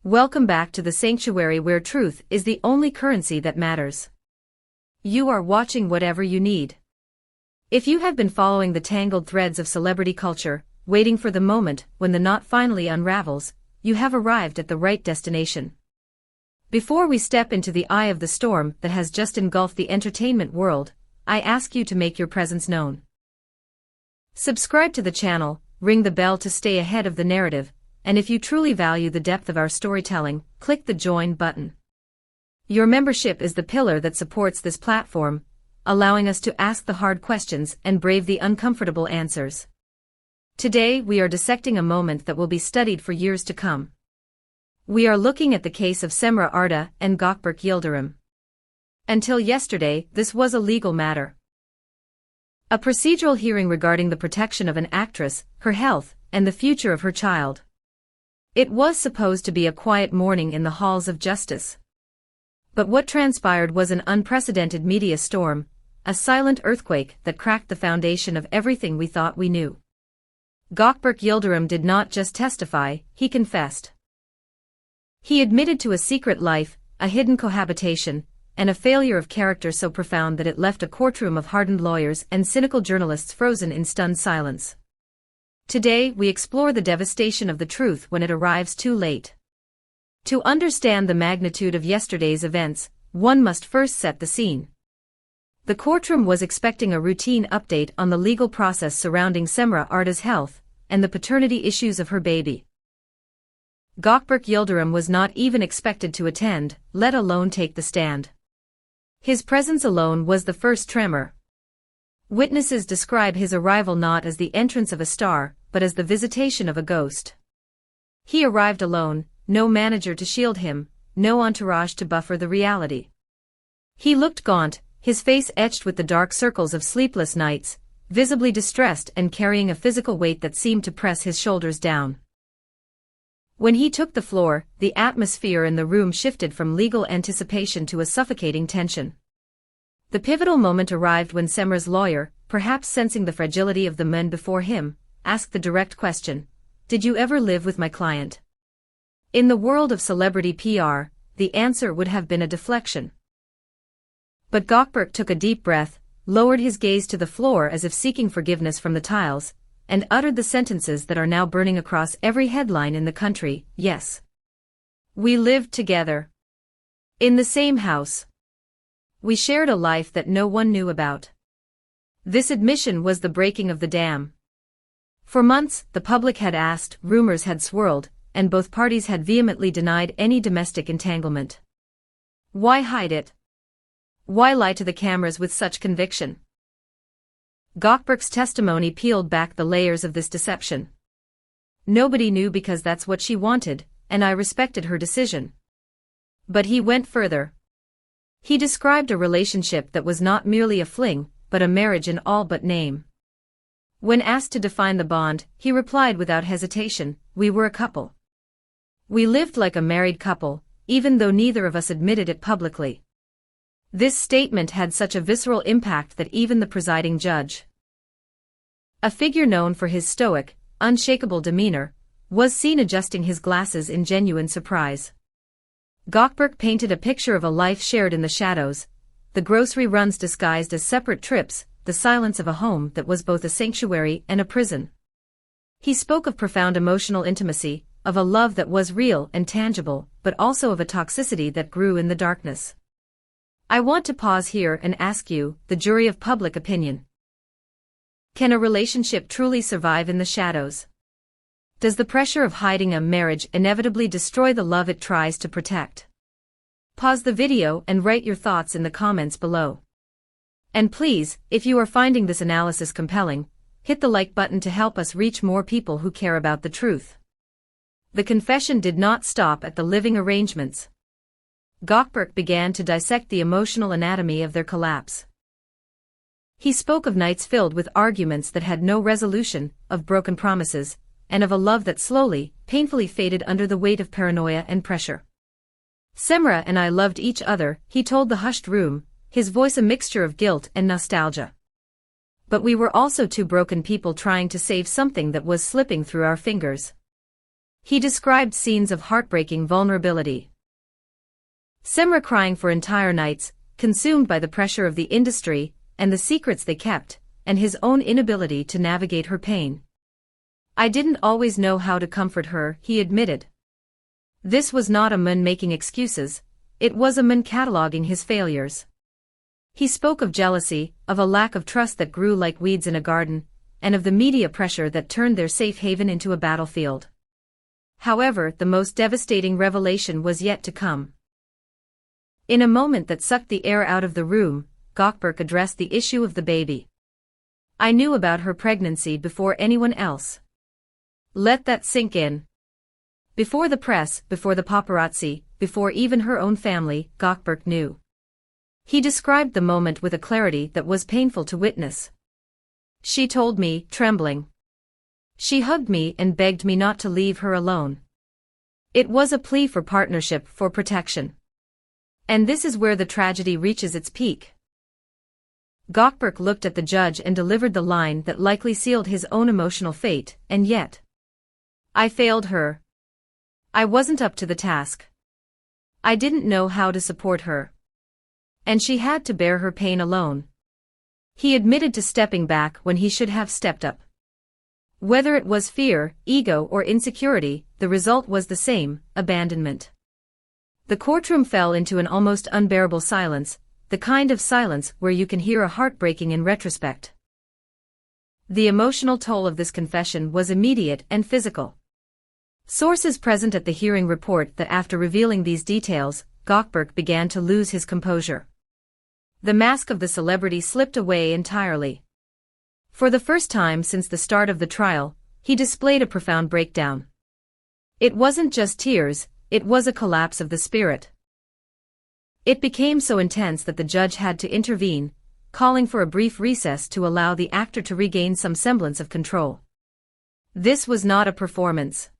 Welcome back to the sanctuary where truth is the only currency that matters. You are watching Whatever You Need. If you have been following the tangled threads of celebrity culture, waiting for the moment when the knot finally unravels, you have arrived at the right destination. Before we step into the eye of the storm that has just engulfed the entertainment world, I ask you to make your presence known. Subscribe to the channel, ring the bell to stay ahead of the narrative, and if you truly value the depth of our storytelling, click the join button. Your membership is the pillar that supports this platform, allowing us to ask the hard questions and brave the uncomfortable answers. Today we are dissecting a moment that will be studied for years to come. We are looking at the case of Cemre Arda and Gökberk Yıldırım. Until yesterday, this was a legal matter. A procedural hearing regarding the protection of an actress, her health, and the future of her child. It was supposed to be a quiet morning in the halls of justice. But what transpired was an unprecedented media storm, a silent earthquake that cracked the foundation of everything we thought we knew. Gökberk Yıldırım did not just testify, he confessed. He admitted to a secret life, a hidden cohabitation, and a failure of character so profound that it left a courtroom of hardened lawyers and cynical journalists frozen in stunned silence. Today we explore the devastation of the truth when it arrives too late. To understand the magnitude of yesterday's events, one must first set the scene. The courtroom was expecting a routine update on the legal process surrounding Cemre Arda's health and the paternity issues of her baby. Gökberk Yıldırım was not even expected to attend, let alone take the stand. His presence alone was the first tremor. Witnesses describe his arrival not as the entrance of a star, but as the visitation of a ghost. He arrived alone, no manager to shield him, no entourage to buffer the reality. He looked gaunt, his face etched with the dark circles of sleepless nights, visibly distressed and carrying a physical weight that seemed to press his shoulders down. When he took the floor, the atmosphere in the room shifted from legal anticipation to a suffocating tension. The pivotal moment arrived when Cemre's lawyer, perhaps sensing the fragility of the men before him, asked the direct question, "Did you ever live with my client?" In the world of celebrity PR, the answer would have been a deflection. But Gökberk took a deep breath, lowered his gaze to the floor as if seeking forgiveness from the tiles, and uttered the sentences that are now burning across every headline in the country, "Yes. We lived together. In the same house. We shared a life that no one knew about." This admission was the breaking of the dam. For months, the public had asked, rumors had swirled, and both parties had vehemently denied any domestic entanglement. Why hide it? Why lie to the cameras with such conviction? Gökberk's testimony peeled back the layers of this deception. Nobody knew because that's what she wanted, and I respected her decision. But he went further. He described a relationship that was not merely a fling, but a marriage in all but name. When asked to define the bond, he replied without hesitation, "We were a couple. We lived like a married couple, even though neither of us admitted it publicly." This statement had such a visceral impact that even the presiding judge, a figure known for his stoic, unshakable demeanor, was seen adjusting his glasses in genuine surprise. Gökberk painted a picture of a life shared in the shadows, the grocery runs disguised as separate trips, the silence of a home that was both a sanctuary and a prison. He spoke of profound emotional intimacy, of a love that was real and tangible, but also of a toxicity that grew in the darkness. I want to pause here and ask you, the jury of public opinion. Can a relationship truly survive in the shadows? Does the pressure of hiding a marriage inevitably destroy the love it tries to protect? Pause the video and write your thoughts in the comments below. And please, if you are finding this analysis compelling, hit the like button to help us reach more people who care about the truth. The confession did not stop at the living arrangements. Gökberk began to dissect the emotional anatomy of their collapse. He spoke of nights filled with arguments that had no resolution, of broken promises, and of a love that slowly, painfully faded under the weight of paranoia and pressure. "Cemre and I loved each other," he told the hushed room, his voice a mixture of guilt and nostalgia. "But we were also two broken people trying to save something that was slipping through our fingers." He described scenes of heartbreaking vulnerability. Cemre crying for entire nights, consumed by the pressure of the industry, and the secrets they kept, and his own inability to navigate her pain. I didn't always know how to comfort her, he admitted. This was not a man making excuses, it was a man cataloging his failures. He spoke of jealousy, of a lack of trust that grew like weeds in a garden, and of the media pressure that turned their safe haven into a battlefield. However, the most devastating revelation was yet to come. In a moment that sucked the air out of the room, Gökberk addressed the issue of the baby. I knew about her pregnancy before anyone else. Let that sink in. Before the press, before the paparazzi, before even her own family, Gökberk knew. He described the moment with a clarity that was painful to witness. She told me, trembling. She hugged me and begged me not to leave her alone. It was a plea for partnership, for protection. And this is where the tragedy reaches its peak. Gökberk looked at the judge and delivered the line that likely sealed his own emotional fate, and yet. I failed her. I wasn't up to the task. I didn't know how to support her. And she had to bear her pain alone. He admitted to stepping back when he should have stepped up. Whether it was fear, ego, or insecurity, the result was the same: abandonment. The courtroom fell into an almost unbearable silence, the kind of silence where you can hear a heart breaking in retrospect. The emotional toll of this confession was immediate and physical. Sources present at the hearing report that after revealing these details, Gökberk began to lose his composure. The mask of the celebrity slipped away entirely. For the first time since the start of the trial, he displayed a profound breakdown. It wasn't just tears, it was a collapse of the spirit. It became so intense that the judge had to intervene, calling for a brief recess to allow the actor to regain some semblance of control. This was not a performance.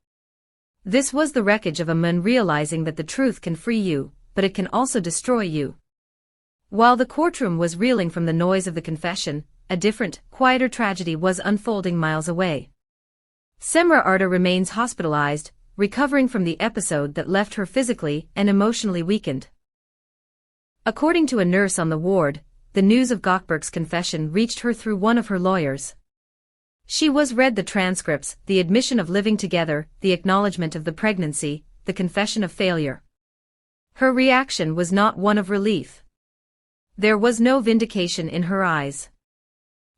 This was the wreckage of a man realizing that the truth can free you, but it can also destroy you. While the courtroom was reeling from the noise of the confession, a different, quieter tragedy was unfolding miles away. Cemre Arda remains hospitalized, recovering from the episode that left her physically and emotionally weakened. According to a nurse on the ward, the news of Gökberk's confession reached her through one of her lawyers. She read the transcripts, the admission of living together, the acknowledgement of the pregnancy, the confession of failure. Her reaction was not one of relief. There was no vindication in her eyes.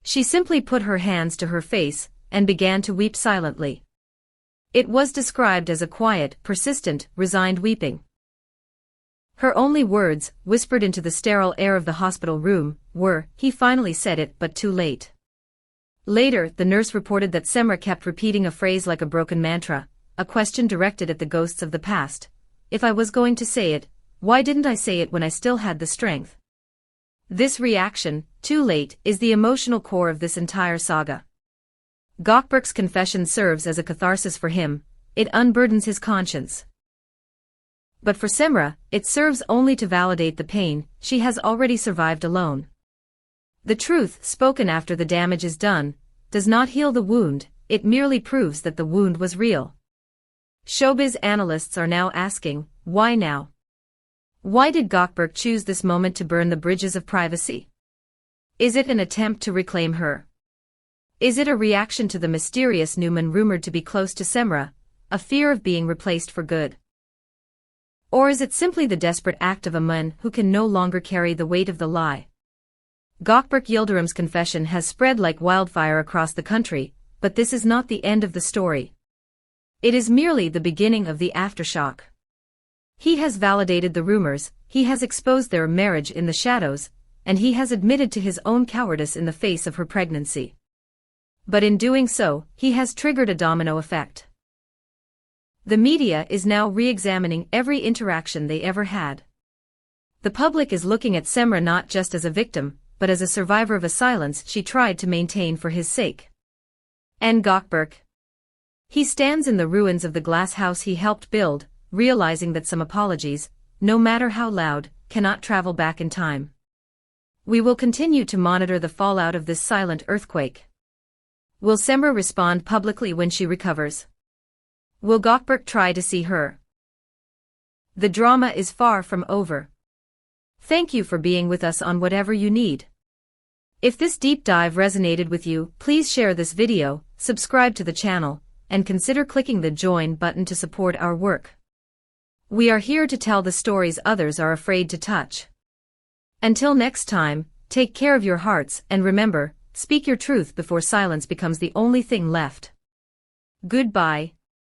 She simply put her hands to her face and began to weep silently. It was described as a quiet, persistent, resigned weeping. Her only words, whispered into the sterile air of the hospital room, were, "He finally said it, but too late." Later, the nurse reported that Cemre kept repeating a phrase like a broken mantra, a question directed at the ghosts of the past. If I was going to say it, why didn't I say it when I still had the strength? This reaction, too late, is the emotional core of this entire saga. Gökberk's confession serves as a catharsis for him, it unburdens his conscience. But for Cemre, it serves only to validate the pain she has already survived alone. The truth, spoken after the damage is done, does not heal the wound, it merely proves that the wound was real. Showbiz analysts are now asking, why now? Why did Gökberk choose this moment to burn the bridges of privacy? Is it an attempt to reclaim her? Is it a reaction to the mysterious Newman rumored to be close to Cemre, a fear of being replaced for good? Or is it simply the desperate act of a man who can no longer carry the weight of the lie? Gökberk Yıldırım's confession has spread like wildfire across the country, but this is not the end of the story. It is merely the beginning of the aftershock. He has validated the rumors, he has exposed their marriage in the shadows, and he has admitted to his own cowardice in the face of her pregnancy. But in doing so, he has triggered a domino effect. The media is now re-examining every interaction they ever had. The public is looking at Cemre not just as a victim, but as a survivor of a silence she tried to maintain for his sake. And Gökberk? He stands in the ruins of the glass house he helped build, realizing that some apologies, no matter how loud, cannot travel back in time. We will continue to monitor the fallout of this silent earthquake. Will Cemre respond publicly when she recovers? Will Gökberk try to see her? The drama is far from over. Thank you for being with us on Whatever You Need. If this deep dive resonated with you, please share this video, subscribe to the channel, and consider clicking the join button to support our work. We are here to tell the stories others are afraid to touch. Until next time, take care of your hearts and remember, speak your truth before silence becomes the only thing left. Goodbye.